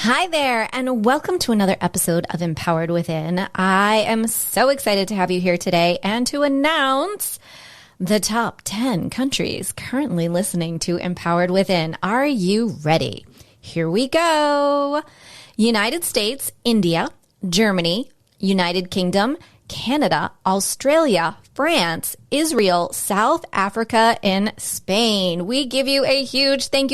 Hi there, and welcome to another episode of Empowered Within. I am so excited to have you here today and to announce the top 10 countries currently listening to Empowered Within. Are you ready? Here we go. United States, India, Germany, United Kingdom, Canada, Australia, France, Israel, South Africa, and Spain. We give you a huge thank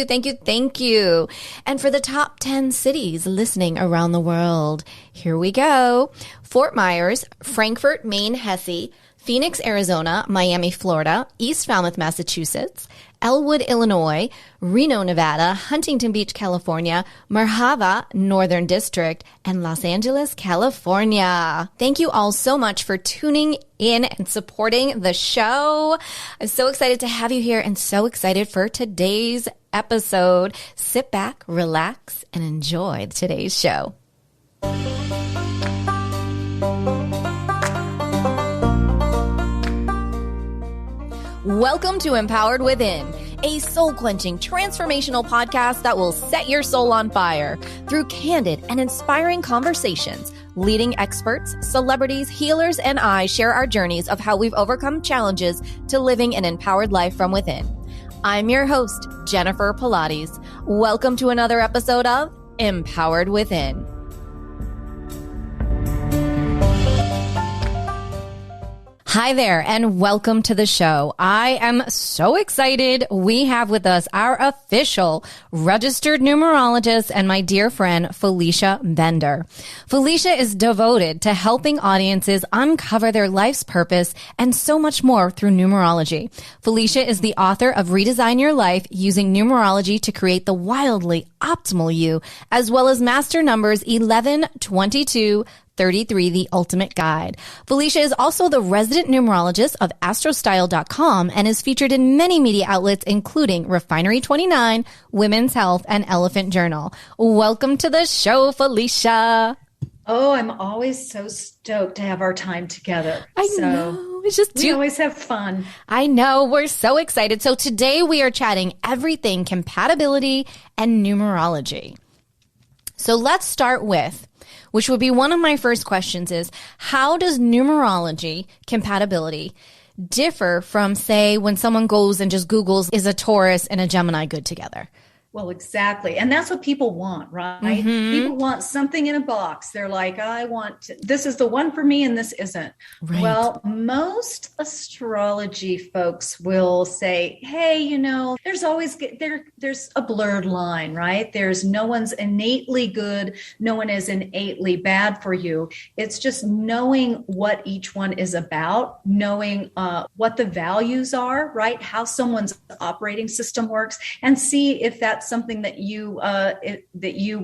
you. And for the top 10 cities listening around the world, here we go. Fort Myers, Frankfurt, Maine, Hesse, Phoenix, Arizona, Miami, Florida, East Falmouth, Massachusetts, Elwood, Illinois, Reno, Nevada, Huntington Beach, California, Merhaba, Northern District, and Los Angeles, California. Thank you all so much for tuning in and supporting the show. I'm so excited to have you here and so excited for today's episode. Sit back, relax, and enjoy today's show. Welcome to Empowered Within, a soul-quenching, transformational podcast that will set your soul on fire through candid and inspiring conversations. Leading experts, celebrities, healers, and I share our journeys of how we've overcome challenges to living an empowered life from within. I'm your host, Jennifer Pilates. Welcome to another episode of Empowered Within. Hi there, and welcome to the show. I am so excited. We have with us our official registered numerologist and my dear friend, Felicia Bender. Felicia is devoted to helping audiences uncover their life's purpose and so much more through numerology. Felicia is the author of Redesign Your Life, using numerology to create the wildly optimal you, as well as master numbers 11, 22, 33, The Ultimate Guide. Felicia is also the resident numerologist of astrostyle.com and is featured in many media outlets, including Refinery 29, Women's Health, and Elephant Journal. Welcome to the show, Felicia. Oh, I'm always so stoked to have our time together. I know. It's just we always have fun. I know. We're so excited. So today we are chatting everything compatibility and numerology. So let's start with, which would be one of my first questions, is how does numerology compatibility differ from, say, when someone goes and just Googles, is a Taurus and a Gemini good together? Well, exactly. And that's what people want, right? Mm-hmm. People want something in a box. They're like, this is the one for me and this isn't. Right. Well, most astrology folks will say, hey, there's a blurred line, right? There's no one's innately good. No one is innately bad for you. It's just knowing what each one is about, knowing what the values are, right? How someone's operating system works, and see if that's something that you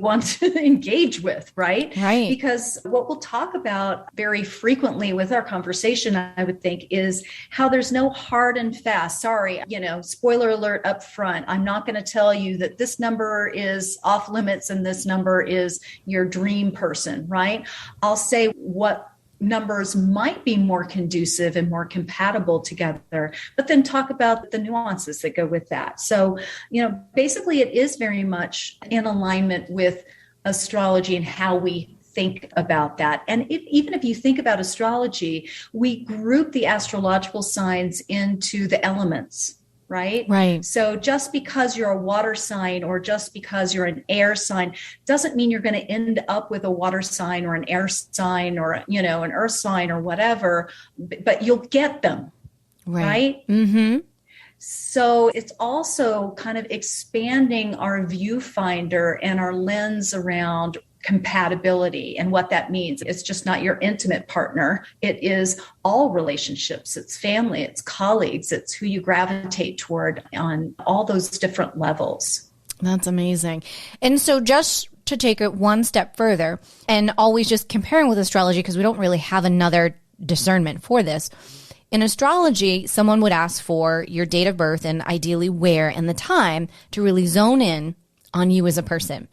want to engage with, right? Right. Because what we'll talk about very frequently with our conversation, I would think, is how there's no hard and fast. Sorry, spoiler alert up front. I'm not going to tell you that this number is off limits and this number is your dream person, right? I'll say what numbers might be more conducive and more compatible together, but then talk about the nuances that go with that. So, basically it is very much in alignment with astrology and how we think about that. And even if you think about astrology, we group the astrological signs into the elements. Right. So just because you're a water sign or just because you're an air sign doesn't mean you're going to end up with a water sign or an air sign or, an earth sign or whatever, but you'll get them. Right. Mm-hmm. So it's also kind of expanding our viewfinder and our lens around compatibility and what that means. It's just not your intimate partner. It is all relationships. It's family, it's colleagues, it's who you gravitate toward on all those different levels. That's amazing. And so just to take it one step further, and always just comparing with astrology, because we don't really have another discernment for this. In astrology, someone would ask for your date of birth and ideally where and the time to really zone in on you as a person.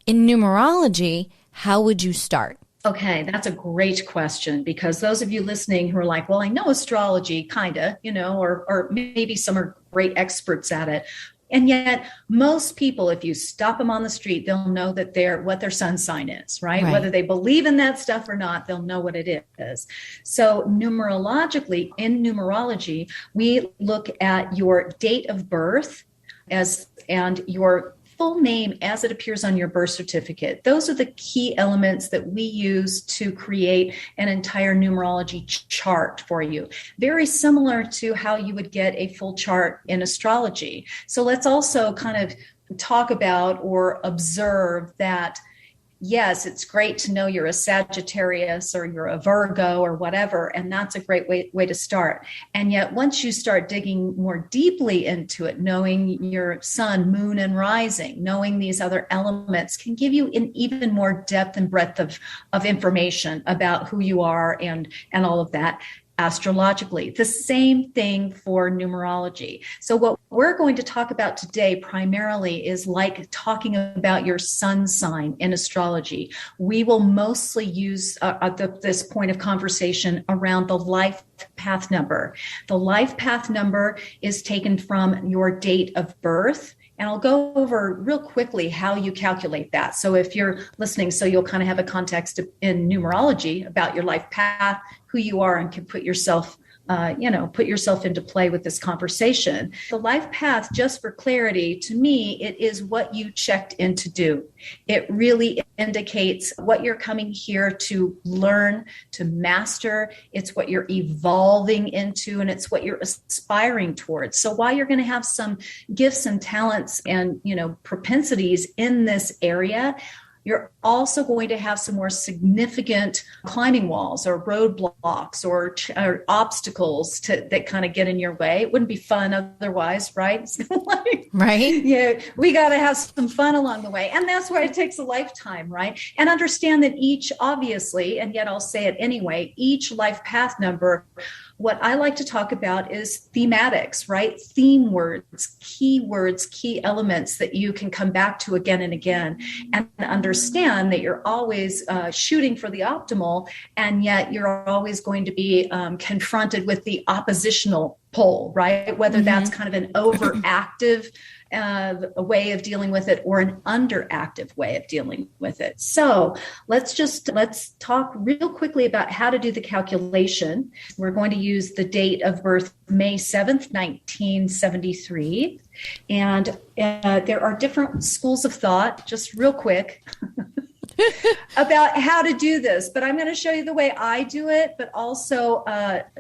In numerology, how would you start? Okay, that's a great question, because those of you listening who are like, well, I know astrology, kind of, or maybe some are great experts at it. And yet most people, if you stop them on the street, they'll know that what their sun sign is, right? Whether they believe in that stuff or not, they'll know what it is. So numerologically, in numerology, we look at your date of birth and your full name as it appears on your birth certificate. Those are the key elements that we use to create an entire numerology chart for you. Very similar to how you would get a full chart in astrology. So let's also kind of talk about or observe that, yes, it's great to know you're a Sagittarius or you're a Virgo or whatever, and that's a great way to start. And yet once you start digging more deeply into it, knowing your sun, moon, and rising, knowing these other elements can give you an even more depth and breadth of information about who you are and all of that. Astrologically, the same thing for numerology. So what we're going to talk about today primarily is like talking about your sun sign in astrology. We will mostly use this point of conversation around the life path number. The life path number is taken from your date of birth. And I'll go over real quickly how you calculate that. So if you're listening, so you'll kind of have a context in numerology about your life path, who you are, and can put yourself into play with this conversation. The life path, just for clarity, to me, it is what you checked in to do. It really indicates what you're coming here to learn, to master. It's what you're evolving into, and it's what you're aspiring towards. So while you're going to have some gifts and talents and, propensities in this area, you're also going to have some more significant climbing walls or roadblocks or obstacles that kind of get in your way. It wouldn't be fun otherwise, right? Right. Yeah, we got to have some fun along the way. And that's why it takes a lifetime, right? And understand that each, obviously, and yet I'll say it anyway, each life path number, what I like to talk about is thematics, right? Theme words, keywords, key elements that you can come back to again and again, and understand that you're always shooting for the optimal, and yet you're always going to be confronted with the oppositional pole, right? Whether that's kind of an overactive a way of dealing with it or an underactive way of dealing with it. So let's talk real quickly about how to do the calculation. We're going to use the date of birth, May 7th, 1973. And there are different schools of thought, just real quick, about how to do this, but I'm going to show you the way I do it, but also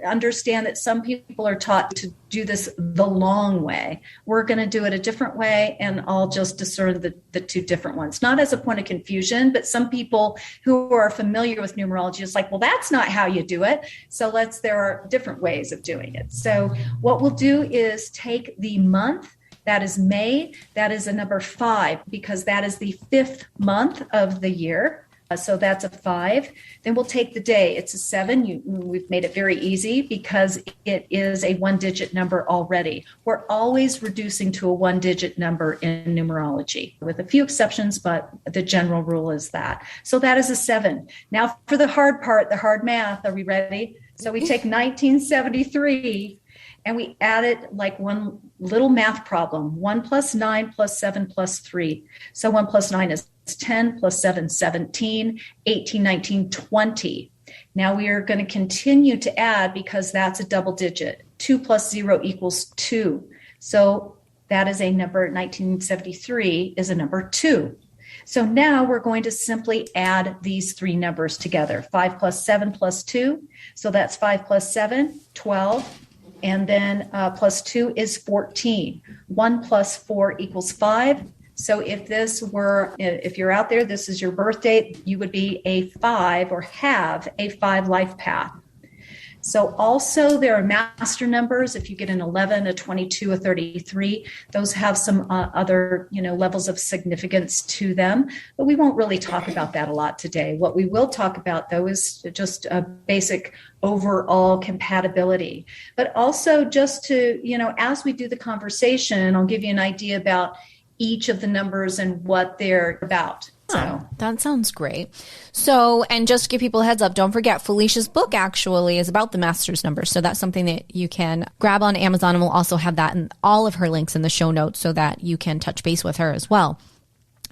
understand that some people are taught to do this the long way. We're going to do it a different way, and I'll just discern the two different ones, not as a point of confusion, but some people who are familiar with numerology is like, well, that's not how you do it. So there are different ways of doing it. So what we'll do is take the month. That is May. That is a number 5 because that is the 5th month of the year. So that's a 5. Then we'll take the day. It's a 7. We've made it very easy because it is a 1-digit number already. We're always reducing to a 1-digit number in numerology, with a few exceptions, but the general rule is that. So that is a 7. Now for the hard part, the hard math. Are we ready? So we take 1973 and we add it like one little math problem. 1 plus 9 plus 7 plus 3. So 1 plus 9 is 10 plus 7, 17, 18, 19, 20. Now we are going to continue to add because that's a double digit. 2 plus 0 equals 2. So that is a number, 1973 is a number 2. So now we're going to simply add these three numbers together. 5 plus 7 plus 2. So that's 5 plus 7, 12. And then plus 2 is 14. 1 plus 4 equals 5. So if you're out there, this is your birth date, you would be a 5 or have a 5 life path. So also there are master numbers. If you get an 11, a 22, a 33, those have some other, levels of significance to them, but we won't really talk about that a lot today. What we will talk about though is just a basic overall compatibility, but also just to, as we do the conversation, I'll give you an idea about each of the numbers and what they're about. So that sounds great. So, and just to give people a heads up, don't forget Felicia's book actually is about the master's number. So that's something that you can grab on Amazon, and we'll also have that in all of her links in the show notes so that you can touch base with her as well.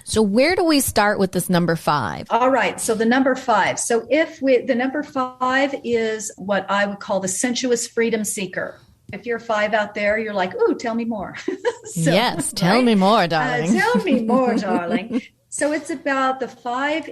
So where do we start with this number 5? All right. So the number 5. So the number 5 is what I would call the sensuous freedom seeker. If you're 5 out there, you're like, ooh, tell me more. Yes, tell me more, darling. Tell me more, darling. So it's about the 5.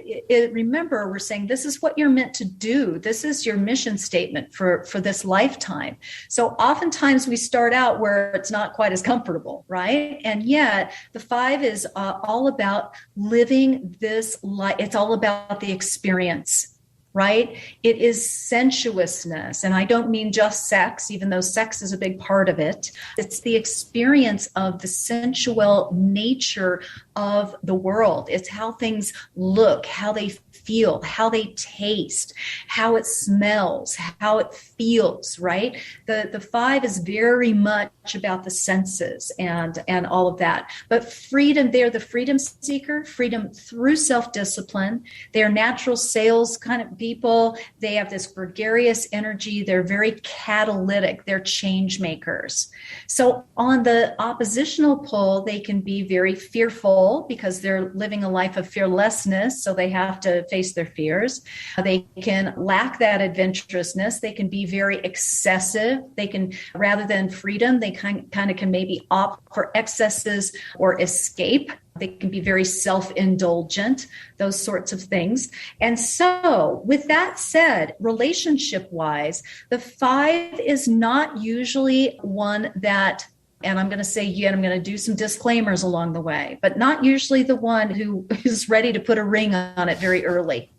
Remember, we're saying this is what you're meant to do. This is your mission statement for this lifetime. So oftentimes we start out where it's not quite as comfortable, right? And yet the 5 is all about living this life. It's all about the experience. Right? It is sensuousness. And I don't mean just sex, even though sex is a big part of it. It's the experience of the sensual nature of the world. It's how things look, how they feel, how they taste, how it smells, how it feels, right? The 5 is very much about the senses and all of that. But freedom, they're the freedom seeker, freedom through self-discipline. They're natural sales kind of people. They have this gregarious energy. They're very catalytic. They're change makers. So on the oppositional pole, they can be very fearful because they're living a life of fearlessness. So they have to face their fears. They can lack that adventurousness. They can be very excessive. They can, rather than freedom, they kind of can maybe opt for excesses or escape. They can be very self-indulgent, those sorts of things. And so with that said, relationship-wise, the 5 is not usually one that, and I'm going to say yet, I'm going to do some disclaimers along the way, but not usually the one who is ready to put a ring on it very early.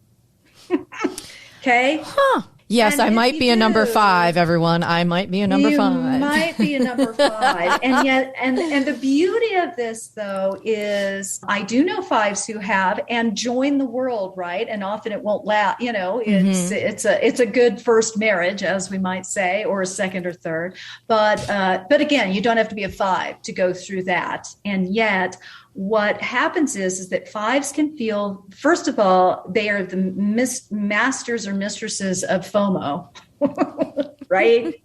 Okay? Huh. Yes, I might be a number 5, everyone. I might be a number 5. You might be a number 5. And yet, and the beauty of this, though, is I do know 5s who have and join the world, right? And often it won't last, it's a good first marriage, as we might say, or a second or third. But again, you don't have to be a 5 to go through that. And yet, what happens is that 5s can feel, first of all, they are the masters or mistresses of FOMO, right?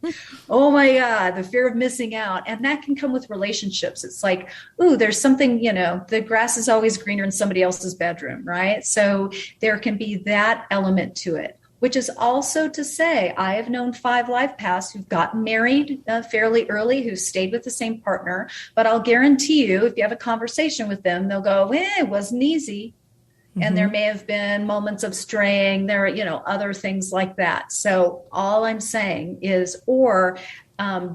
Oh my God, the fear of missing out. And that can come with relationships. It's like, ooh, there's something, the grass is always greener in somebody else's bedroom, right? So there can be that element to it. Which is also to say, I have known 5 life paths who've gotten married fairly early, who stayed with the same partner. But I'll guarantee you, if you have a conversation with them, they'll go, it wasn't easy. Mm-hmm. And there may have been moments of straying, there are, other things like that. So all I'm saying is, or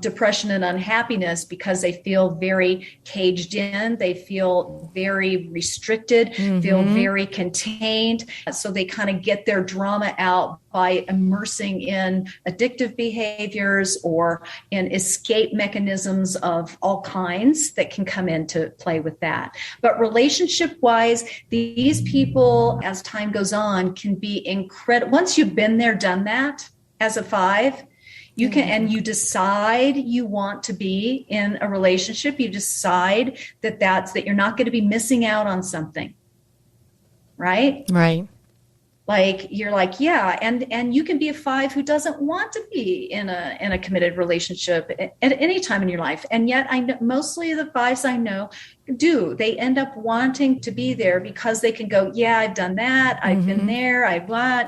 depression and unhappiness because they feel very caged in, they feel very restricted, feel very contained. So they kind of get their drama out by immersing in addictive behaviors or in escape mechanisms of all kinds that can come into play with that. But relationship-wise, these people, as time goes on, can be incredible. Once you've been there, done that as a 5, you can, and you decide you want to be in a relationship. You decide that you're not going to be missing out on something. Right? Right. Like you're like, yeah. And you can be a 5 who doesn't want to be in a committed relationship at any time in your life. And yet I know mostly the 5s I know do. They end up wanting to be there because they can go, yeah, I've done that. I've been there.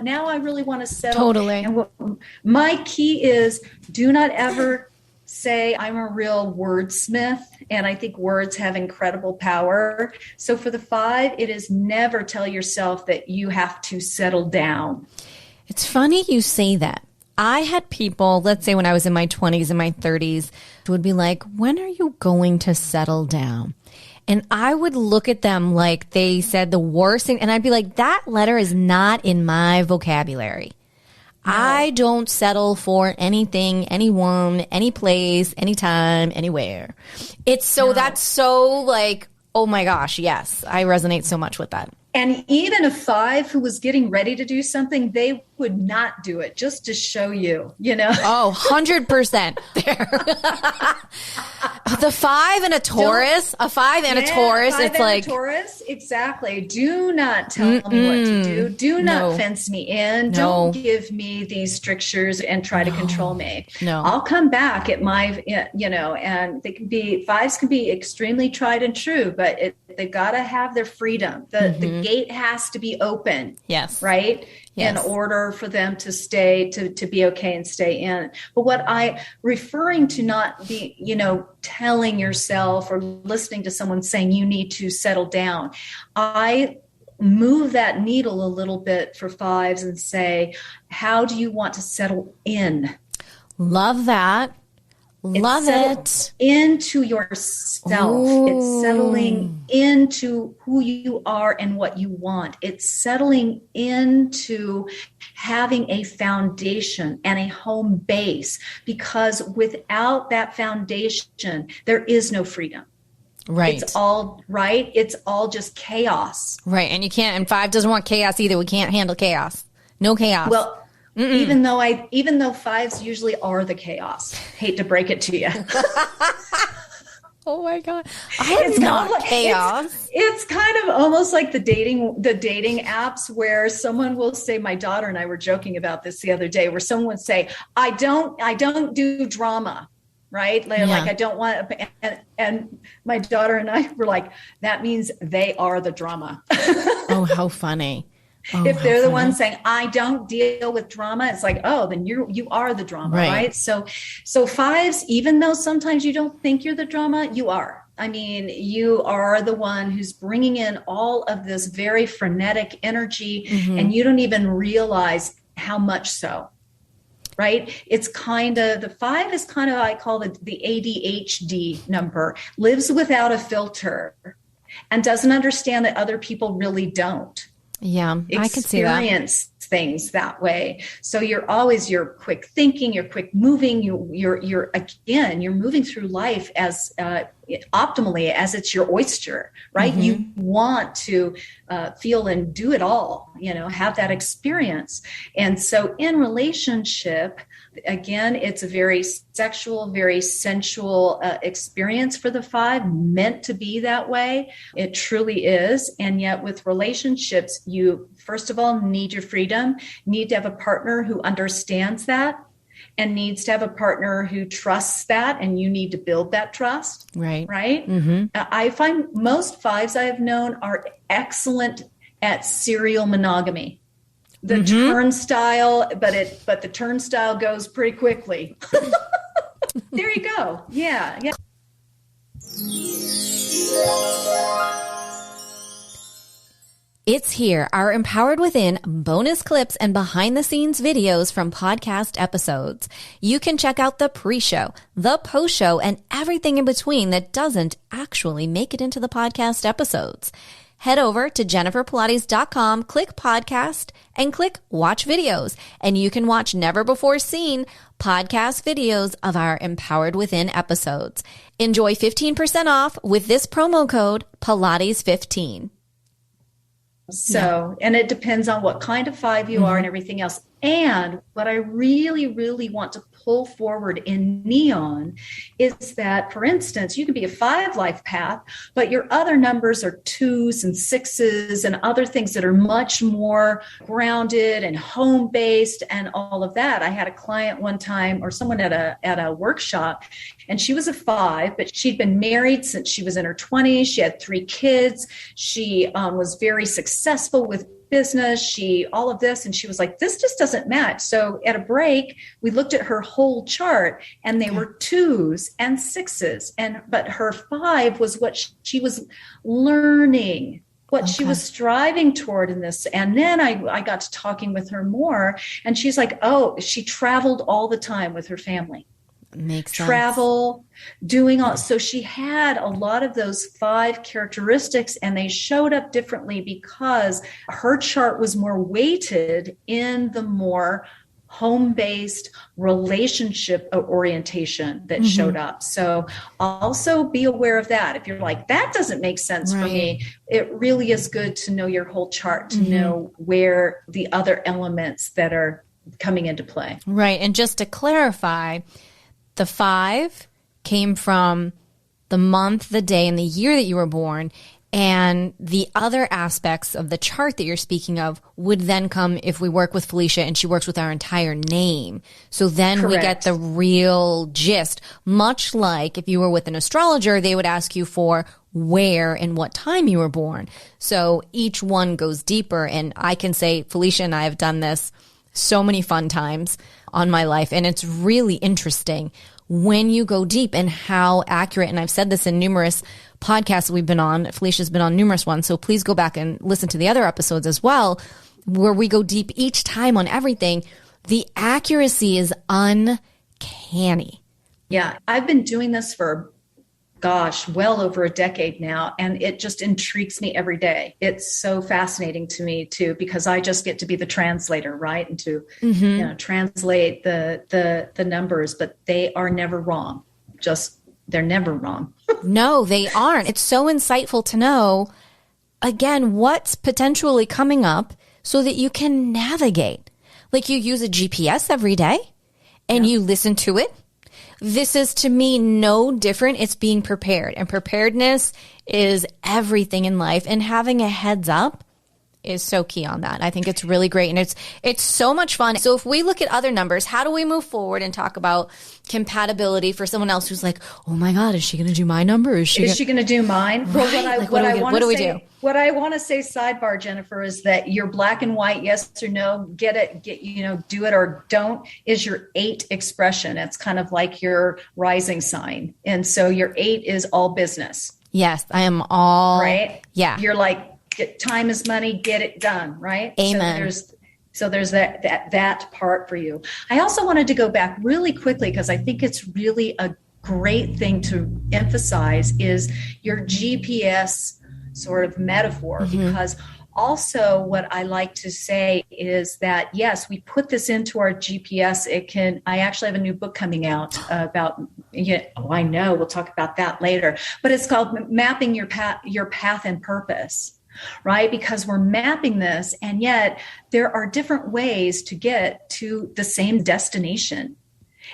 Now I really want to settle. Totally. And my key is do not ever say I'm a real wordsmith. And I think words have incredible power. So for the 5, it is never tell yourself that you have to settle down. It's funny you say that. I had people, let's say when I was in my 20s and my 30s, would be like, when are you going to settle down? And I would look at them like they said the worst thing. And I'd be like, that letter is not in my vocabulary. No. I don't settle for anything, anyone, any place, anytime, anywhere. It's so, that's so like, oh my gosh, yes. I resonate so much with that. And even a 5 who was getting ready to do something, they would not do it just to show you, Oh, 100% there. The 5 and a Taurus, a 5 and a Taurus, it's like Taurus, exactly. Do not tell me what to do. Do not fence me in. Don't give me these strictures and try to control me. No, I'll come back at my, and they can be, 5s can be extremely tried and true, but they've got to have their freedom. The gate has to be open. Yes. Right. Yes. In order for them to stay, to be okay and stay in. But what I referring to not be, telling yourself or listening to someone saying you need to settle down. I move that needle a little bit for 5s and say, how do you want to settle in? Love that. Love it. Into yourself. Ooh. It's settling into who you are and what you want. It's settling into having a foundation and a home base, because without that foundation, there is no freedom. Right. It's all right. It's all just chaos. Right. And you can't, and 5 doesn't want chaos either. We can't handle chaos. No chaos. Well, even though 5s usually are the chaos. Hate to break it to you. Oh my God. It's not chaos. It's kind of almost like the dating apps where someone will say, my daughter and I were joking about this the other day, where someone would say, I don't do drama. Right. Like I don't want, and my daughter and I were like, that means they are the drama. Oh, how funny. Oh, if they're the ones saying, I don't deal with drama, it's like, oh, then you are the drama, right? So 5s, even though sometimes you don't think you're the drama, you are. I mean, you are the one who's bringing in all of this very frenetic energy, and you don't even realize how much so. Right? It's kind of, the 5 is kind of, I call it the ADHD number, lives without a filter and doesn't understand that other people really don't. Yeah, I can see that. Experience things that way. So you're quick thinking, you're quick moving, you're moving through life as optimally as it's your oyster, right? You want to feel and do it all, have that experience. And so in relationship, again, it's a very sexual, very sensual experience for the 5, meant to be that way. It truly is. And yet with relationships, you, first of all, need your freedom, need to have a partner who understands that, and needs to have a partner who trusts that, and you need to build that trust. Right. Right. I find most 5s I have known are excellent at serial monogamy. The turnstile, but the turnstile goes pretty quickly. There you go. Yeah. Yeah. It's here, our Empowered Within bonus clips and behind the scenes videos from podcast episodes. You can check out the pre-show, the post-show, and everything in between that doesn't actually make it into the podcast episodes. Head over to jenniferpilates.com, click podcast, and click watch videos. And you can watch never before seen podcast videos of our Empowered Within episodes. Enjoy 15% off with this promo code Pilates15. So, and it depends on what kind of 5 you are and everything else. And what I really, really want to pull forward in neon is that, for instance, you can be a 5 life path, but your other numbers are 2s and 6s and other things that are much more grounded and home based and all of that. I had a client one time, or someone at a workshop, and she was a 5, but she'd been married since she was in her 20s. She had 3 kids. She was very successful with business, all of this. And she was like, this just doesn't match. So at a break, we looked at her whole chart, and they were 2s and 6s. But her 5 was what she was learning, what she was striving toward in this. And then I got to talking with her more, and she's like, oh, she traveled all the time with her family. Makes sense. Travel, doing all. So she had a lot of those 5 characteristics, and they showed up differently because her chart was more weighted in the more home-based relationship orientation that showed up. So also be aware of that. If you're like, that doesn't make sense for me, it really is good to know your whole chart, to know where the other elements that are coming into play. Right. And just to clarify, the 5 came from the month, the day, and the year that you were born. And the other aspects of the chart that you're speaking of would then come if we work with Felicia and she works with our entire name. So then we get the real gist, much like if you were with an astrologer, they would ask you for where and what time you were born. So each one goes deeper. And I can say Felicia and I have done this so many fun times on my life. And it's really interesting when you go deep and how accurate. And I've said this in numerous podcasts we've been on. Felicia's been on numerous ones. So please go back and listen to the other episodes as well, where we go deep each time on everything. The accuracy is uncanny. Yeah. I've been doing this for, well over a decade now. And it just intrigues me every day. It's so fascinating to me too, because I just get to be the translator, right? And to, translate the numbers, but they are never wrong. They're never wrong. No, they aren't. It's so insightful to know, again, what's potentially coming up so that you can navigate. Like you use a GPS every day and you listen to it. This is to me no different. It's being prepared, and preparedness is everything in life, and having a heads up is so key on that. I think it's really great, and it's so much fun. So if we look at other numbers, how do we move forward and talk about compatibility for someone else who's like, oh my God, is she going to do my number? Is she going to do mine? Right. Well, what do we do? What I want to say sidebar, Jennifer, is that your black and white, yes or no, do it or don't, is your 8 expression. It's kind of like your rising sign. And so your 8 is all business. Yes, I am all. Right? Yeah. You're like, time is money, get it done, right? Amen. So there's that part for you. I also wanted to go back really quickly because I think it's really a great thing to emphasize is your GPS sort of metaphor, because also what I like to say is that, yes, we put this into our GPS. I actually have a new book coming out about, I know we'll talk about that later, but it's called Mapping Your Path and Purpose. Right? Because we're mapping this, and yet there are different ways to get to the same destination.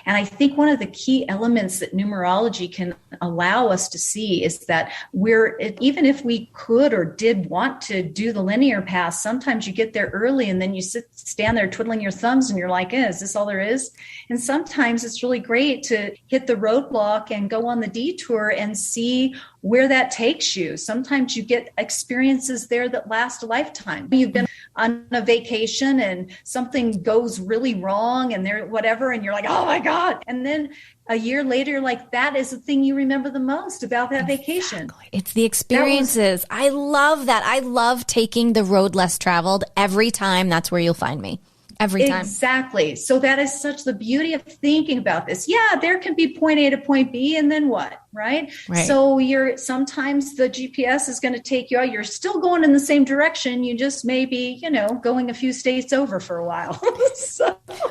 And I think one of the key elements that numerology can allow us to see is that even if we could or did want to do the linear path, sometimes you get there early and then you stand there twiddling your thumbs and you're like, is this all there is? And sometimes it's really great to hit the roadblock and go on the detour and see where that takes you. Sometimes you get experiences there that last a lifetime. You've been on a vacation and something goes really wrong and and you're like, oh my God. And then a year later, you're like, that is the thing you remember the most about that vacation. It's the experiences. I love that. I love taking the road less traveled every time. That's where you'll find me. Every time. Exactly. So that is such the beauty of thinking about this. Yeah, there can be point A to point B, and then what? Right. So sometimes the GPS is going to take you out. You're still going in the same direction. You just may be, going a few states over for a while.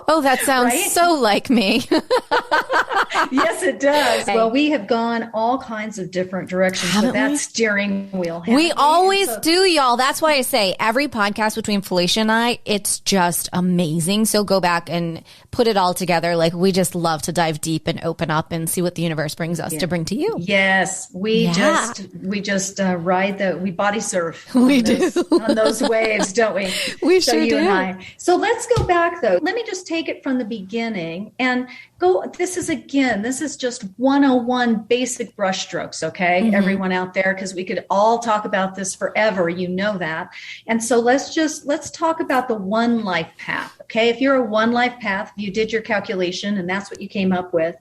That sounds so like me. Yes, it does. Well, we have gone all kinds of different directions with that steering wheel. We always do, y'all. That's why I say every podcast between Felicia and I, it's just amazing. So go back and put it all together. Like, we just love to dive deep and open up and see what the universe brings us to bring to you. Yes, we just we body surf. We do on those waves, don't we? We sure do. And I. So let's go back though. Let me just take it from the beginning and go. This is just 101 basic brushstrokes. Okay, everyone out there, because we could all talk about this forever. You know that. And so let's talk about the one life path. Okay, if you're a one life path, if you did your calculation and that's what you came up with,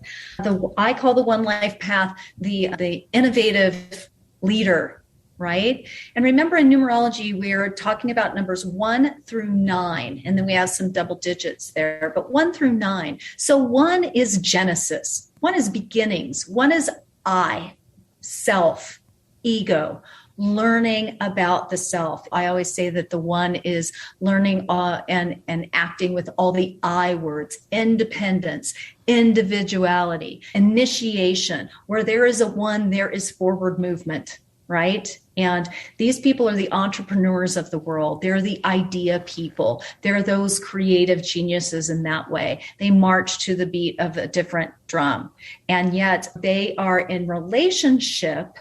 I call the one life path the innovative leader, right? And remember, in numerology, we're talking about numbers 1 through 9, and then we have some double digits there, but 1 through 9. So 1 is Genesis, 1 is beginnings, 1 is I, self, ego, learning about the self. I always say that the 1 is learning and acting with all the I words: independence, individuality, initiation. Where there is a 1, there is forward movement, right? And these people are the entrepreneurs of the world. They're the idea people. They're those creative geniuses in that way. They march to the beat of a different drum. And yet they are in relationship.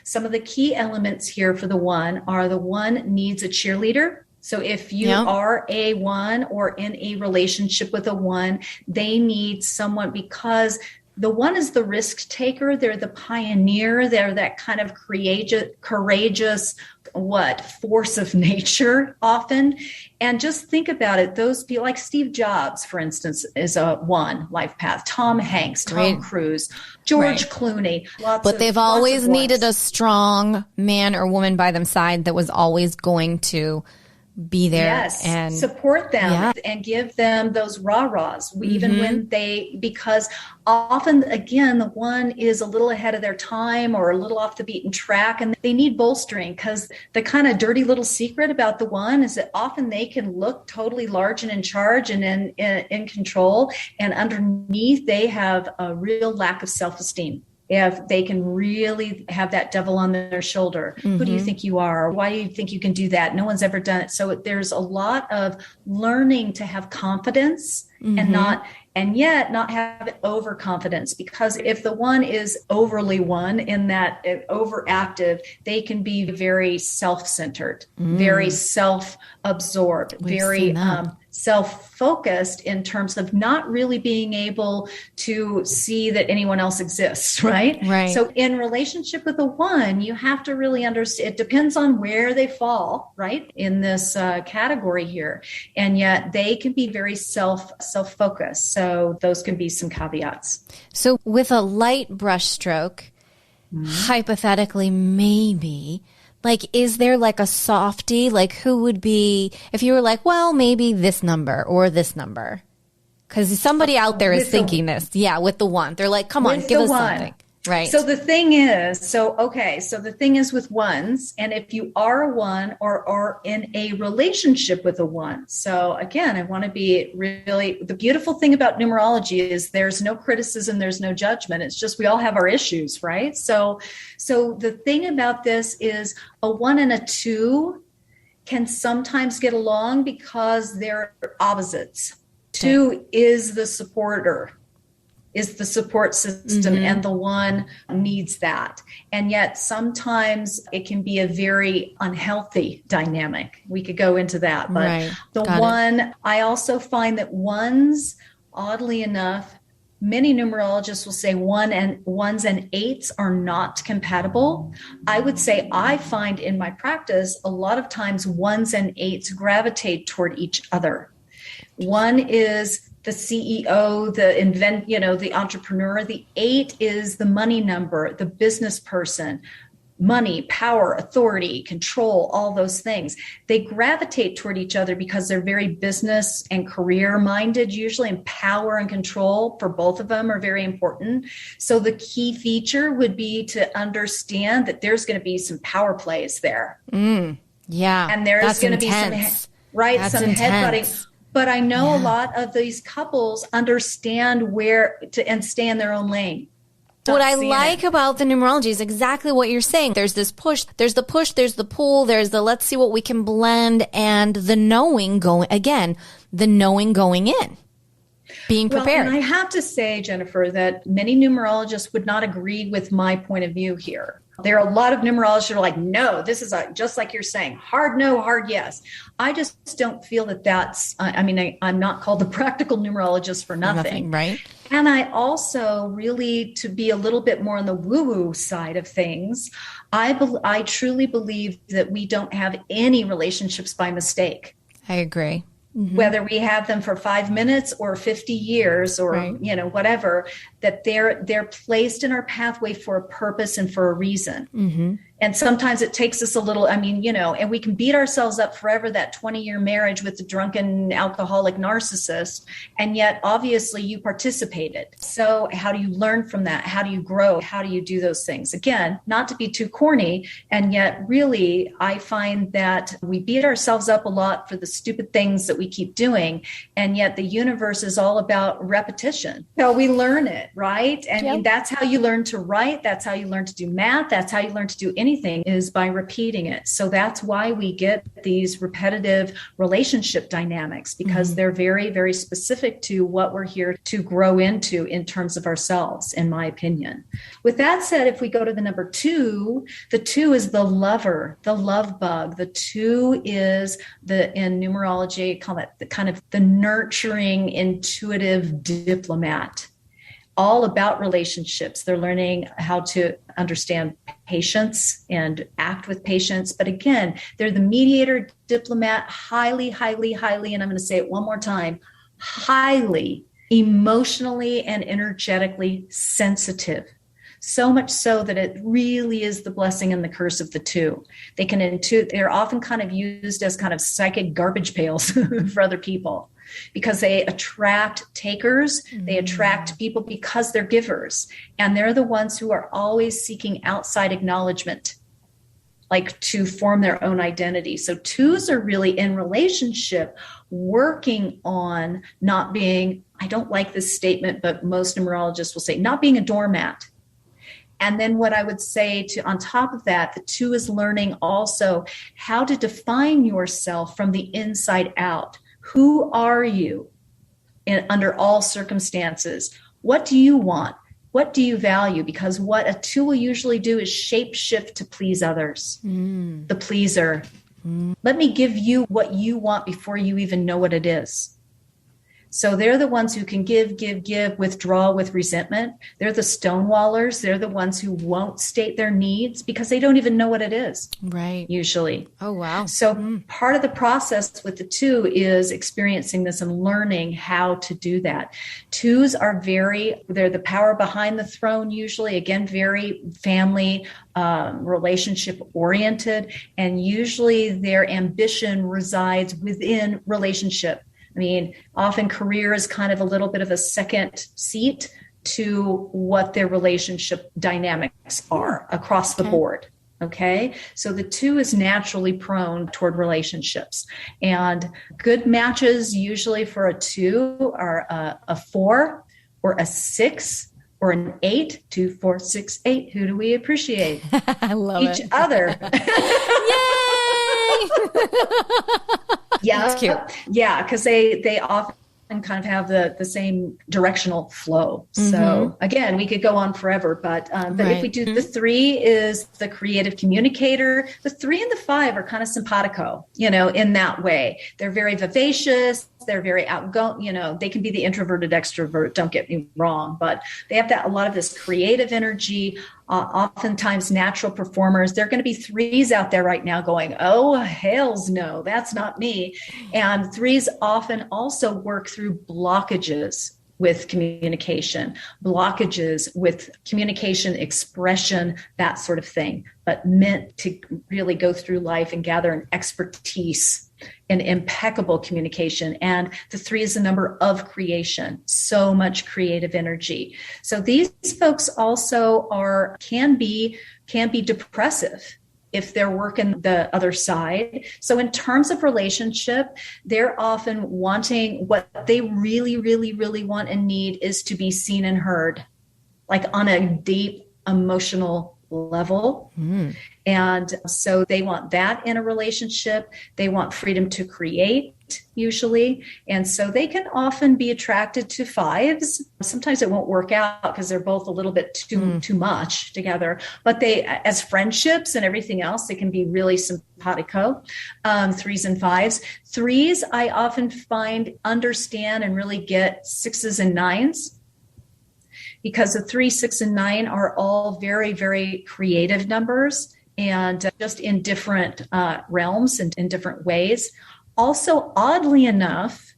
Some of the key elements here for the one are the one needs a cheerleader. So if you are a one or in a relationship with a one, they need someone, because the one is the risk taker. They're the pioneer. They're that kind of courageous, force of nature often. And just think about it. Those people like Steve Jobs, for instance, is a one life path. Tom Hanks, Tom Cruise, George Clooney. But they've always needed a strong man or woman by their side that was always going to be there and support them and give them those rah-rahs, even when because often, again, the one is a little ahead of their time or a little off the beaten track, and they need bolstering, because the kind of dirty little secret about the one is that often they can look totally large and in charge and in control, and underneath they have a real lack of self-esteem. If they can really have that devil on their shoulder. Who do you think you are? Why do you think you can do that? No one's ever done it. So there's a lot of learning to have confidence and yet not have overconfidence, because if the one is overly one in that overactive, they can be very self-centered, very self-absorbed, very self-focused in terms of not really being able to see that anyone else exists, right? So in relationship with the one, you have to really understand, it depends on where they fall, right, in this category here. And yet they can be very self-focused. So those can be some caveats. So with a light brush stroke, hypothetically, maybe, like, is there like a softie? Like, who would be, if you were like, well, maybe this number or this number? Because somebody out there is thinking this. Yeah, with the one. They're like, come on, give us something. Right. So the thing is, so the thing is with ones, and if you are a one or in a relationship with a one. So again, I want to be really, the beautiful thing about numerology is there's no criticism, there's no judgment. It's just, we all have our issues, right? So the thing about this is a one and a two can sometimes get along because they're opposites. Two is the supporter, is the support system, and the one needs that. And yet sometimes it can be a very unhealthy dynamic. We could go into that, but I also find that ones, oddly enough, many numerologists will say ones and eights are not compatible. I would say I find in my practice, a lot of times ones and eights gravitate toward each other. One is the CEO, the entrepreneur. The 8 is the money number, the business person, money, power, authority, control, all those things. They gravitate toward each other because they're very business and career minded, usually, and power and control for both of them are very important. So the key feature would be to understand that there's going to be some power plays there. Yeah. And there's going to be some headbutting. But I know a lot of these couples understand where to and stay in their own lane. What I like about the numerology is exactly what you're saying. There's this push, there's the pull, there's the let's see what we can blend, and the knowing going in. Being prepared. Well, and I have to say, Jennifer, that many numerologists would not agree with my point of view here. There are a lot of numerologists who are like, no, this is just like you're saying, hard no, hard yes. I just don't feel that that's, I'm not called the practical numerologist for nothing. Right. And I also really, to be a little bit more on the woo-woo side of things, I truly believe that we don't have any relationships by mistake. I agree. Whether we have them for 5 minutes or 50 years or, whatever, that they're placed in our pathway for a purpose and for a reason. And sometimes it takes us a little, and we can beat ourselves up forever, that 20-year marriage with the drunken alcoholic narcissist. And yet, obviously, you participated. So how do you learn from that? How do you grow? How do you do those things? Again, not to be too corny. And yet, really, I find that we beat ourselves up a lot for the stupid things that we keep doing. And yet the universe is all about repetition. So we learn it, right? And that's how you learn to write. That's how you learn to do math. That's how you learn to do anything anything is by repeating it. So that's why we get these repetitive relationship dynamics, because they're very, very specific to what we're here to grow into in terms of ourselves, in my opinion. With that said, if we go to the number 2, the 2 is the lover, the love bug. The 2 is in numerology, call it the kind of the nurturing, intuitive diplomat. All about relationships. They're learning how to understand patience and act with patience. But again, they're the mediator, diplomat, highly, highly, highly, and I'm going to say it one more time, highly emotionally and energetically sensitive. So much so that it really is the blessing and the curse of the 2. They can intuit. They're often kind of used as kind of psychic garbage pails for other people, because they attract takers. They attract people because they're givers. And they're the ones who are always seeking outside acknowledgement, like to form their own identity. So 2s are really in relationship working on not being, I don't like this statement, but most numerologists will say, not being a doormat. And then what I would say on top of that, the 2 is learning also how to define yourself from the inside out. Who are you under all circumstances? What do you want? What do you value? Because what a 2 will usually do is shape shift to please others. The pleaser. Let me give you what you want before you even know what it is. So they're the ones who can give, withdraw with resentment. They're the stonewallers. They're the ones who won't state their needs because they don't even know what it is. Right. Usually. Oh, wow. So part of the process with the 2 is experiencing this and learning how to do that. 2s are they're the power behind the throne, usually, again, very family, relationship oriented. And usually their ambition resides within relationship. I mean, often career is kind of a little bit of a second seat to what their relationship dynamics are across the board. Okay. So the 2 is naturally prone toward relationships, and good matches usually for a 2 are a 4 or a 6 or an 8. 2, 4, 6, 8. Who do we appreciate? I love each other. Yeah, that's cute. Yeah, because they often kind of have the same directional flow. So again, we could go on forever, but if we do the 3 is the creative communicator. The 3 and the 5 are kind of simpatico, in that way. They're very vivacious. They're very outgoing. They can be the introverted extrovert. Don't get me wrong, but they have a lot of this creative energy. Oftentimes natural performers. There are going to be 3s out there right now going, oh, hells no, that's not me. And 3s often also work through blockages with communication, blockages with communication, expression, that sort of thing, but meant to really go through life and gather an expertise in impeccable communication. And the 3 is the number of creation, so much creative energy. So these folks also can be depressive if they're working the other side. So in terms of relationship, they're often wanting, what they really, really, really want and need is to be seen and heard, like on a deep emotional level. And so they want that in a relationship. They want freedom to create, usually. And so they can often be attracted to 5s. Sometimes it won't work out because they're both a little bit too much together. But they, as friendships and everything else, they can be really simpatico, 3s and 5s. 3s, I often find, understand and really get 6s and 9s. Because the 3, 6, and 9 are all very, very creative numbers, and just in different realms and in different ways. Also, oddly enough,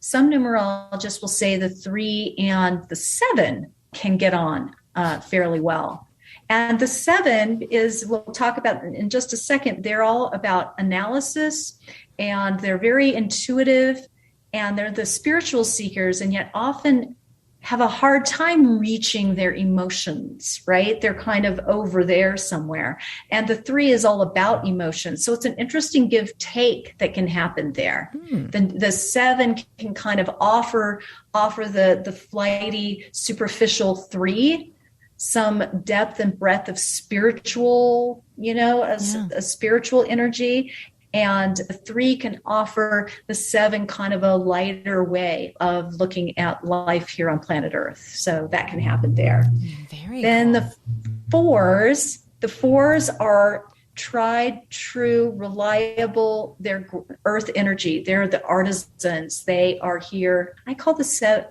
some numerologists will say the 3 and the 7 can get on fairly well. And the 7 is, we'll talk about in just a second, they're all about analysis, and they're very intuitive, and they're the spiritual seekers, and yet often have a hard time reaching their emotions, right? They're kind of over there somewhere. And the 3 is all about emotions. So it's an interesting give take that can happen there. The 7 can kind of offer the flighty, superficial 3 some depth and breadth of spiritual, a spiritual energy. And the 3 can offer the 7 kind of a lighter way of looking at life here on planet Earth. So that can happen there. Very then cool. The fours are tried, true, reliable. They're earth energy. They're the artisans. They are here. I call the 4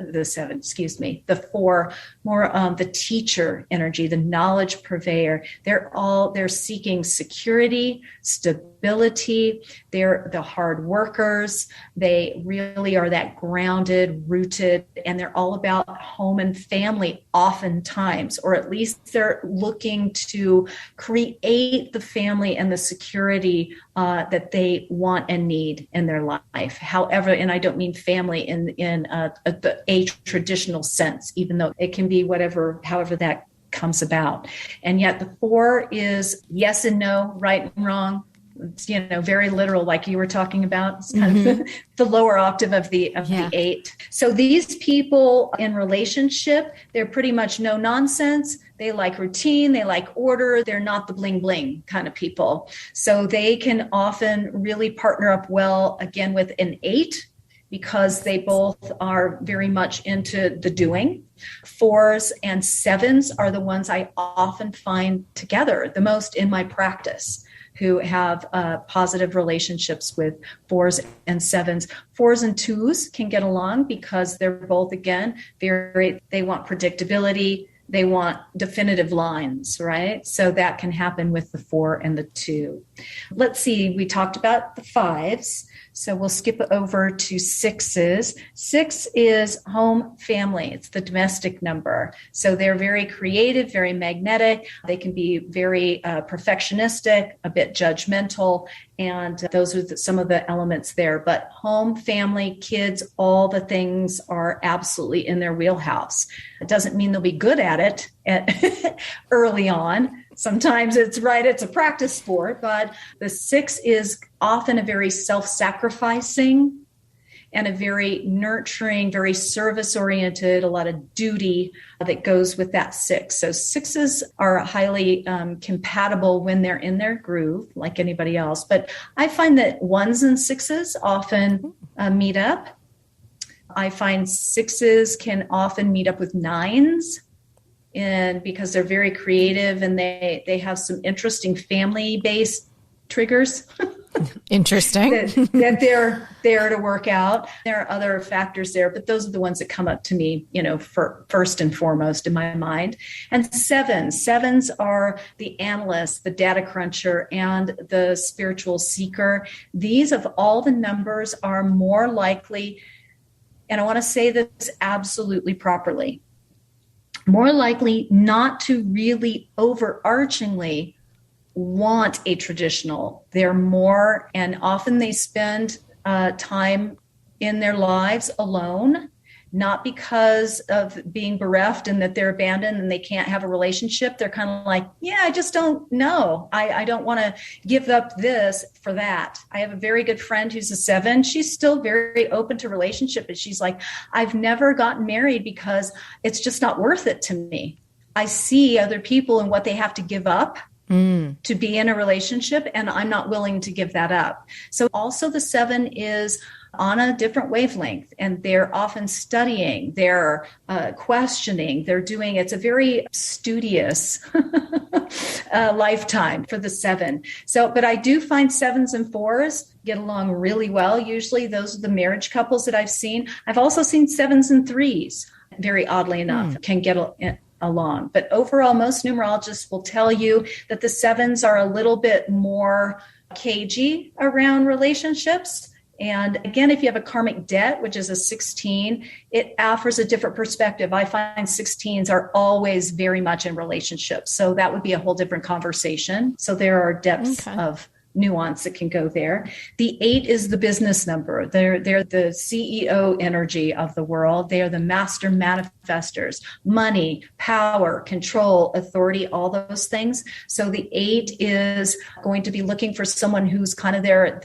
more the teacher energy, the knowledge purveyor. They're seeking security, stability. They're the hard workers. They really are that grounded, rooted, and they're all about home and family oftentimes, or at least they're looking to create the family and the security that they want and need in their life. However, and I don't mean family in a traditional sense, even though it can be however that comes about. And yet the 4 is yes and no, right and wrong. It's, very literal, like you were talking about. It's kind of the lower octave of the 8. So these people in relationship, they're pretty much no nonsense. They like routine. They like order. They're not the bling bling kind of people. So they can often really partner up well, again, with an 8, because they both are very much into the doing. 4s and 7s are the ones I often find together the most in my practice, who have positive relationships with 4s and 7s. 4s and 2s can get along because they're both, again, they want predictability. They want definitive lines, right? So that can happen with the 4 and the 2. Let's see, we talked about the 5s. So we'll skip over to 6s. 6 is home family. It's the domestic number. So they're very creative, very magnetic. They can be very perfectionistic, a bit judgmental. And those are some of the elements there. But home, family, kids, all the things are absolutely in their wheelhouse. It doesn't mean they'll be good at it early on. Sometimes it's a practice sport, but the 6 is often a very self-sacrificing and a very nurturing, very service-oriented, a lot of duty that goes with that 6. So 6s are highly compatible when they're in their groove, like anybody else. But I find that 1s and 6s often meet up. I find 6s can often meet up with 9s. And because they're very creative and they have some interesting family-based triggers. Interesting. that they're there to work out. There are other factors there, but those are the ones that come up to me, first and foremost in my mind. And 7s are the analyst, the data cruncher, and the spiritual seeker. These of all the numbers are more likely, and I want to say this absolutely properly, more likely not to really overarchingly want a traditional. They're more, and often they spend time in their lives alone, not because of being bereft and that they're abandoned and they can't have a relationship. They're kind of like, I just don't know. I don't want to give up this for that. I have a very good friend who's a 7. She's still very open to relationship, but she's like, I've never gotten married because it's just not worth it to me. I see other people and what they have to give up to be in a relationship, and I'm not willing to give that up. So also the 7 is on a different wavelength, and they're often studying, they're questioning, it's a very studious lifetime for the 7. So, but I do find 7s and 4s get along really well. Usually those are the marriage couples that I've seen. I've also seen 7s and 3s, very oddly enough, can get along. But overall, most numerologists will tell you that the 7s are a little bit more cagey around relationships. And again, if you have a karmic debt, which is a 16, it offers a different perspective. I find 16s are always very much in relationships. So that would be a whole different conversation. So there are depths of nuance that can go there. The 8 is the business number. They're the CEO energy of the world. They are the master manifestors, money, power, control, authority, all those things. So the 8 is going to be looking for someone who's kind of their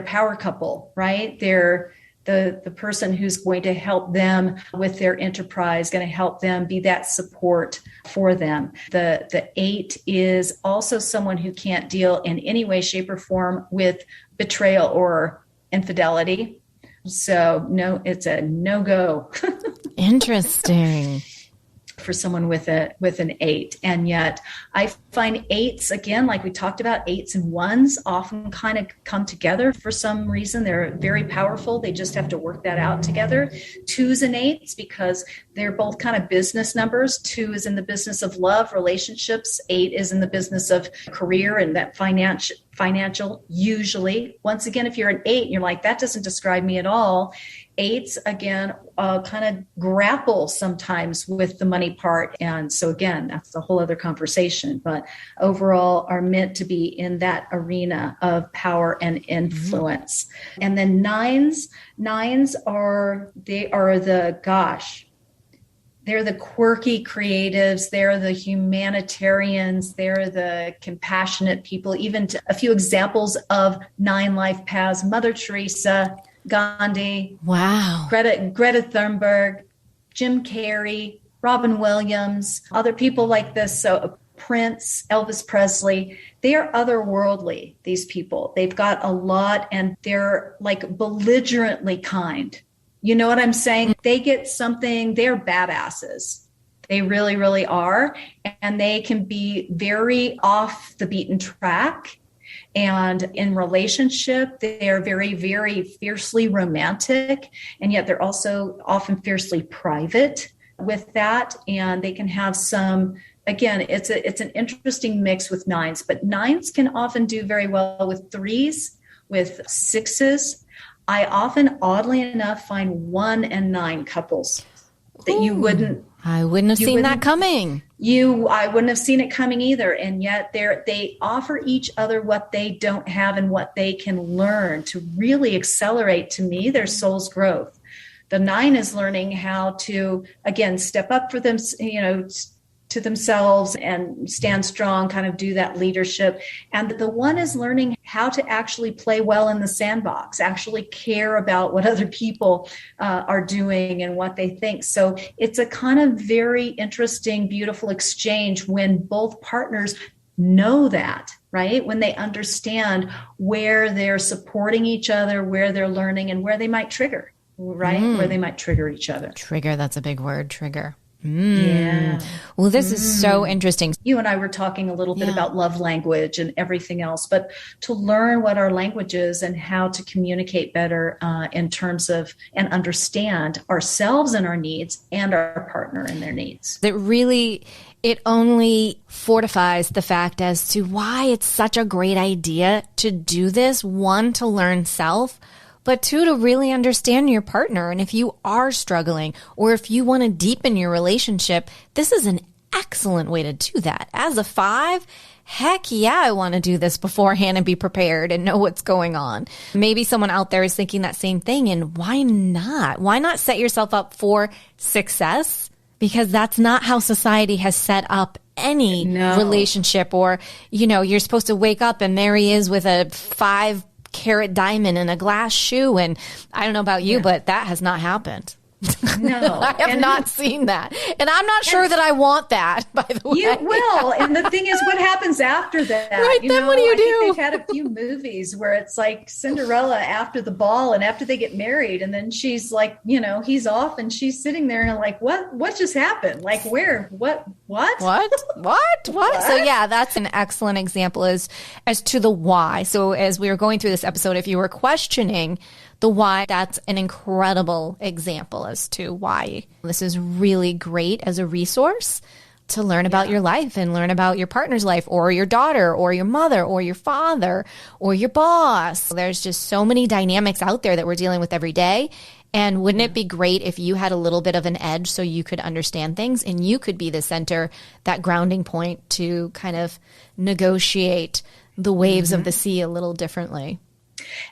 power couple, right? They're the person who's going to help them with their enterprise, going to help them, be that support for them. The 8 is also someone who can't deal in any way, shape, or form with betrayal or infidelity. So no, it's a no-go. Interesting. For someone with an 8. And yet I find 8s, again, like we talked about, 8s and 1s often kind of come together for some reason. They're very powerful. They just have to work that out together. 2s and 8s, because they're both kind of business numbers. 2 is in the business of love, relationships. 8 is in the business of career and that financial, usually. Once again, if you're an 8 and you're like, that doesn't describe me at all. 8s, again, kind of grapple sometimes with the money part. And so again, that's a whole other conversation, but overall are meant to be in that arena of power and influence. Mm-hmm. And then 9s are they're the quirky creatives. They're the humanitarians. They're the compassionate people. Even a few examples of 9 life paths: Mother Teresa, Gandhi, wow, Greta Thunberg, Jim Carrey, Robin Williams, other people like this. So Prince, Elvis Presley, they are otherworldly, these people. They've got a lot and they're like belligerently kind. You know what I'm saying? They get something, they're badasses. They really, really are. And they can be very off the beaten track. And in relationship, they are very, very fiercely romantic. And yet they're also often fiercely private with that. And they can have some, again, it's an interesting mix with 9s. But 9s can often do very well with 3s, with 6s. I often, oddly enough, find 1 and 9 couples that you wouldn't. I wouldn't have seen that coming. I wouldn't have seen it coming either. And yet they offer each other what they don't have and what they can learn to really accelerate, to me, their soul's growth. The 9 is learning how to, again, step up for them, to themselves and stand strong, kind of do that leadership. And the 1 is learning how to actually play well in the sandbox, actually care about what other people are doing and what they think. So it's a kind of very interesting, beautiful exchange when both partners know that, right? When they understand where they're supporting each other, where they're learning, and where they might trigger, right? Where they might trigger each other. Trigger, that's a big word, trigger. Yeah. Well, this is so interesting. You and I were talking a little bit about love language and everything else, but to learn what our language is and how to communicate better in terms of and understand ourselves and our needs and our partner and their needs. It only fortifies the fact as to why it's such a great idea to do this. 1, to learn self, but 2, to really understand your partner. And if you are struggling or if you want to deepen your relationship, this is an excellent way to do that. As a 5, heck yeah, I want to do this beforehand and be prepared and know what's going on. Maybe someone out there is thinking that same thing. And why not? Why not set yourself up for success? Because that's not how society has set up any relationship. Or, you're supposed to wake up and there he is with a 5-carat diamond and a glass shoe. And I don't know about you, but that has not happened. No, I have not seen that. And I'm not sure that I want that, by the way. You will. And the thing is, what happens after that? Right, then what do you do? I think they've had a few movies where it's like Cinderella after the ball and after they get married. And then she's like, he's off and she's sitting there and like, what just happened? Like where, what? So yeah, that's an excellent example as to the why. So as we were going through this episode, if you were questioning the why, that's an incredible example as to why this is really great as a resource to learn about your life and learn about your partner's life or your daughter or your mother or your father or your boss. There's just so many dynamics out there that we're dealing with every day. And wouldn't it be great if you had a little bit of an edge so you could understand things and you could be the center, that grounding point to kind of negotiate the waves of the sea a little differently?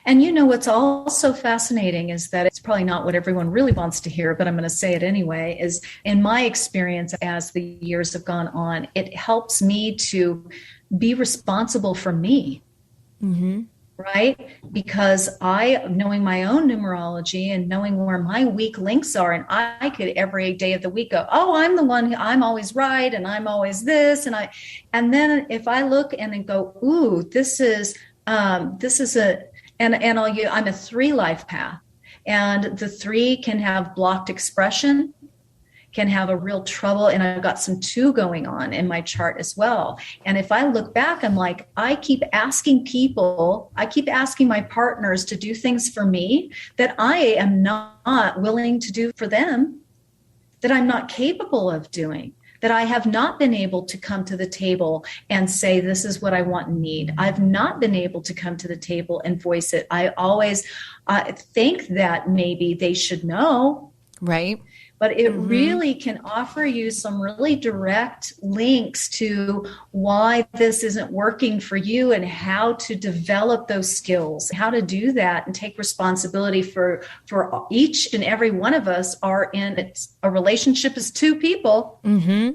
And what's also fascinating is that it's probably not what everyone really wants to hear, but I'm going to say it anyway, is in my experience as the years have gone on, it helps me to be responsible for me. Mm-hmm. right? Because knowing my own numerology and knowing where my weak links are, and I could every day of the week go, oh, I'm the one, I'm always right, and I'm always this, and then if I look and then go, ooh, this is I'm a 3 life path, and the 3 can have blocked expression, can have a real trouble. And I've got some 2 going on in my chart as well. And if I look back, I'm like, I keep asking my partners to do things for me that I am not willing to do for them, that I'm not capable of doing, that I have not been able to come to the table and say, this is what I want and need. I've not been able to come to the table and voice it. I always think that maybe they should know. Right. But it really can offer you some really direct links to why this isn't working for you and how to develop those skills, how to do that and take responsibility for each and every one of us are in a relationship as 2 people. Mm-hmm.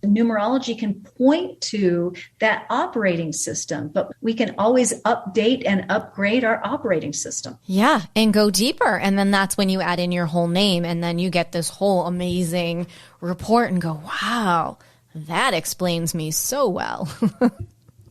Numerology can point to that operating system, but we can always update and upgrade our operating system. Yeah, and go deeper. And then that's when you add in your whole name, and then you get this whole amazing report and go, wow, that explains me so well.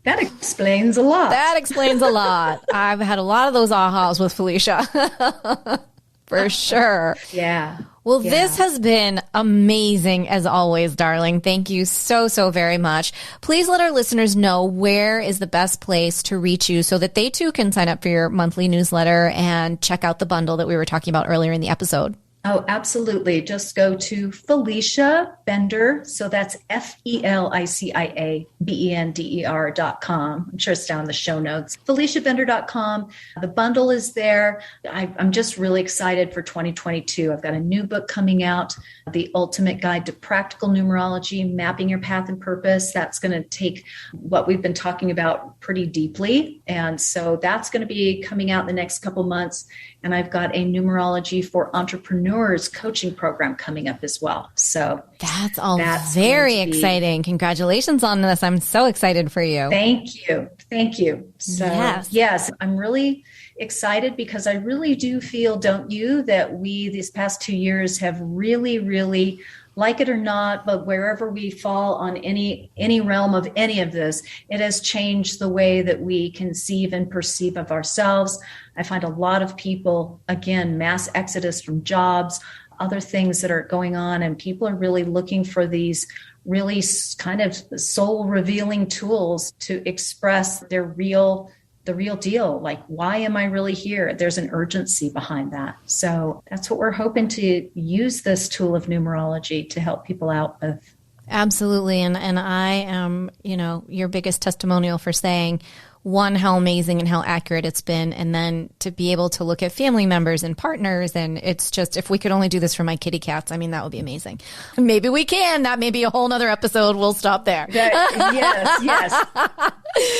That explains a lot. That explains a lot. I've had a lot of those ahas with Felicia. For sure. Yeah. Well, this has been amazing as always, darling. Thank you so, so very much. Please let our listeners know where is the best place to reach you so that they too can sign up for your monthly newsletter and check out the bundle that we were talking about earlier in the episode. Oh, absolutely. Just go to Felicia Bender. So that's FeliciaBender.com. I'm sure it's down in the show notes. FeliciaBender.com. The bundle is there. I'm just really excited for 2022. I've got a new book coming out, The Ultimate Guide to Practical Numerology, Mapping Your Path and Purpose. That's going to take what we've been talking about pretty deeply. And so that's going to be coming out in the next couple months. And I've got a numerology for entrepreneurs coaching program coming up as well. So that's very exciting. Congratulations on this. I'm so excited for you. Thank you. Thank you. So yes, I'm really excited because I really do feel, don't you, that we these past 2 years have really, really, like it or not, but wherever we fall on any realm of any of this, it has changed the way that we conceive and perceive of ourselves. I find a lot of people, again, mass exodus from jobs, other things that are going on, and people are really looking for these really kind of soul revealing tools to express the real deal. Like, why am I really here? There's an urgency behind that. So that's what we're hoping to use this tool of numerology to help people out with. Absolutely. And I am, your biggest testimonial for saying, one, how amazing and how accurate it's been. And then to be able to look at family members and partners. And it's just, if we could only do this for my kitty cats, I mean, that would be amazing. Maybe we can. That may be a whole nother episode. We'll stop there. Yes.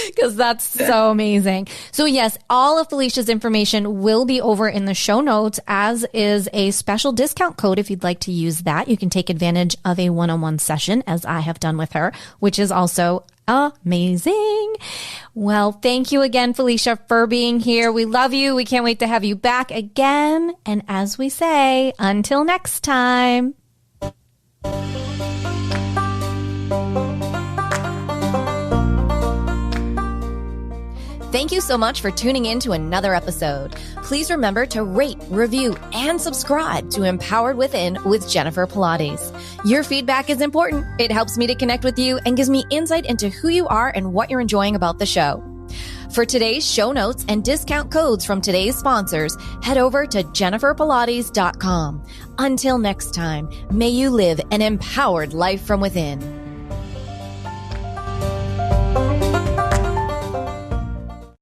Because that's so amazing. So yes, all of Felicia's information will be over in the show notes, as is a special discount code. If you'd like to use that, you can take advantage of a one-on-one session, as I have done with her, which is also amazing. Well, thank you again, Felicia, for being here. We love you. We can't wait to have you back again. And as we say, until next time. Thank you so much for tuning in to another episode. Please remember to rate, review, and subscribe to Empowered Within with Jennifer Pilates. Your feedback is important. It helps me to connect with you and gives me insight into who you are and what you're enjoying about the show. For today's show notes and discount codes from today's sponsors, head over to jenniferpilates.com. Until next time, may you live an empowered life from within.